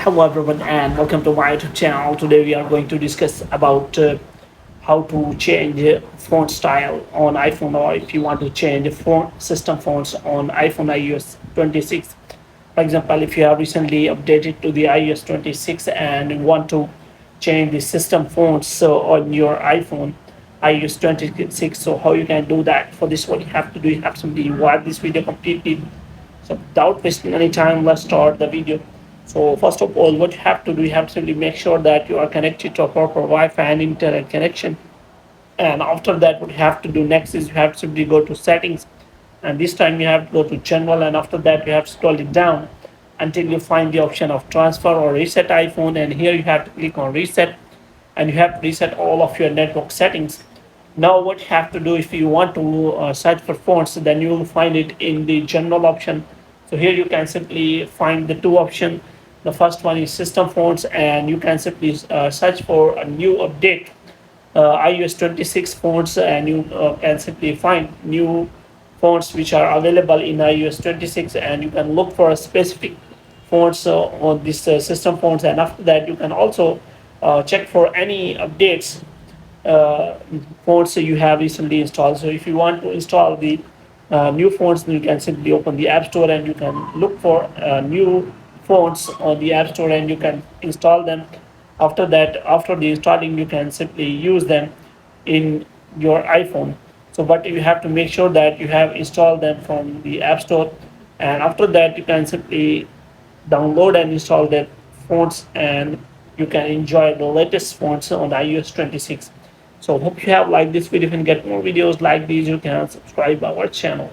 Hello everyone and welcome to my YouTube channel. Today we are going to discuss about how to change font style on iPhone, or if you want to change font system fonts on iPhone iOS 26. For example, if you have recently updated to the iOS 26 and you want to change the system fonts on your iPhone iOS 26, so how you can do that? For this, what you have to do, you have to watch this video completely. So without wasting any time, let's start the video. So first of all, what you have to do, you have to simply make sure that you are connected to a proper Wi-Fi and internet connection. And after that, what you have to do next is you have to simply go to settings. And this time you have to go to general, and after that you have to scroll it down until you find the option of transfer or reset iPhone. And here you have to click on reset, and you have to reset all of your network settings. Now what you have to do, if you want to search for fonts, then you will find it in the general option. So here you can simply find the two options. The first one is system fonts, and you can simply search for a new update iOS 26 fonts, and you can simply find new fonts which are available in iOS 26, and you can look for a specific fonts on this system fonts. And after that you can also check for any updates uh, fonts you have recently installed. So if you want to install the new fonts, then you can simply open the App Store and you can look for new fonts on the App Store and you can install them. After that, after the installing, you can simply use them in your iPhone. So but you have to make sure that you have installed them from the App Store, and after that you can simply download and install the fonts, and you can enjoy the latest fonts on iOS 26. So hope you have liked this video. If you can get more videos like these, you can subscribe our channel.